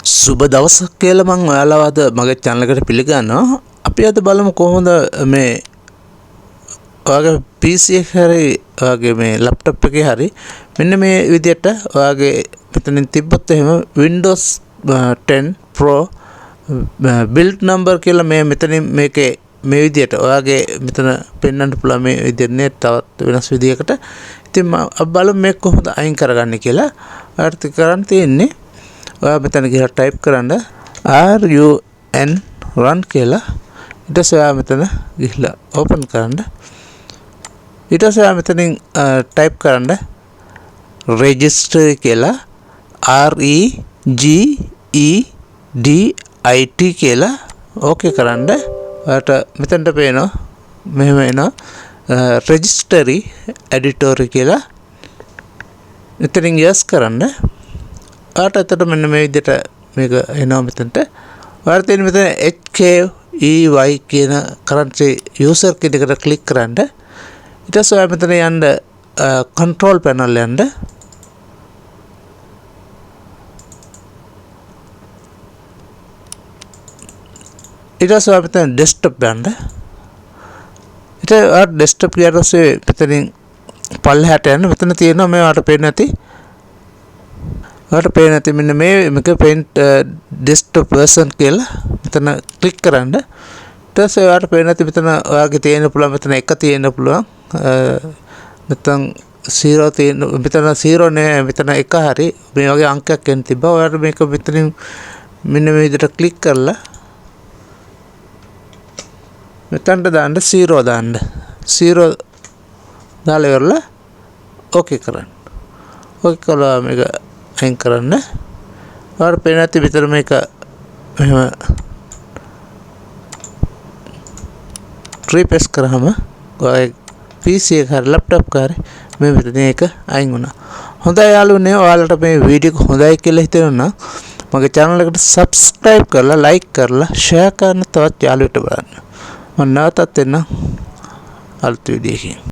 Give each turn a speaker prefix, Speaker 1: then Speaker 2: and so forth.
Speaker 1: සුබ දවසක් කියලා මම ඔයාලව අද මගේ channel එකට පිළිගන්නවා. අපි අද බලමු කොහොමද මේ ඔයාගේ PC එක හරි ඔයාගේ මේ laptop එකේ හරි මෙන්න මේ විදිහට ඔයාගේ මෙතනින් තිබ්බොත් එහෙම Windows 10 Pro build number කියලා මේ මෙතනින් මේකේ මේ විදිහට ඔයාගේ මෙතන පෙන්වන්න පුළුවන් මේ විදිහට නේ තවත් වෙනස් විදිහකට. ඉතින් අපි බලමු මේක කොහොමද අයින් කරගන්නේ කියලා. ඔයාලට කරන්න තියෙන්නේ ඔයා මෙතන ගිහලා ටයිප් කරන්න run run කියලා. ඊට පස්සේ ඔයා මෙතන ගිහලා ඕපන් කරන්න. ඊට පස්සේ ඔයා මෙතනින් ටයිප් කරන්න register කියලා REGEDIT කියලා ඕකේ කරන්න. ඔයාට මෙතනට පේනවා මෙහෙම එනවා registry editor කියලා. මෙතනින් yes කරන්න. ඔයාට එතකොට මෙන්න මේ විදිහට මේක එනවා මෙතනට. ඔයාලා තියෙන මෙතන HKEY කියන currency user කියන එකට ක්ලික් කරන්න. ඊට පස්සේ ඔයා මෙතන යන්න control panel යන්න. ඊට පස්සේ ඔයා මෙතන desktop යන්න. ඊට ඔයා desktop ගියාට පස්සේ මෙතනින් පල්ලෙහාට යන්න. මෙතන තියෙනවා මේ ඔයාට පේන්නේ නැති මෙන්න මේක paint desktop version කියලා මෙතන ක්ලික් කරන්න. ඊට පස්සේ ඔයාලට පේන්නේ නැති මෙතන ඔයාගේ තියෙන්න පුළුවන් මෙතන 1 තියෙන්න පුළුවන්. නැත්නම් 0 තියෙන්න මෙතන 0 නේ මෙතන 1 හරි මේ වගේ අංකයක් එන්න තිබ්බා. ඔයාලට මේක මෙතනින් මෙන්න මේ විදිහට ක්ලික් කරලා මෙතනට දාන්න 0 දාන්න. 0 දාලා ඉවරලා ඕකේ කරන්න. ඕකේ කළා මේක අයින් කරන්න. ඔයාලට පේන්නේ නැති විතර මේක මෙහෙම රිප්ලේස් කරාම ඔයාගේ PC එක හරි laptop එක හරි මේ මෙතන එක අයින් වුණා. හොඳයි යාළුවනේ, ඔයාලට මේ වීඩියෝ එක හොඳයි කියලා හිතෙනවා නම් මගේ channel එකට subscribe කරලා like කරලා share කරන්න තවත් යාළුවෙට බලන්න. මම නැවතත් එන්න අලුත් වීඩියෝ එකකින්.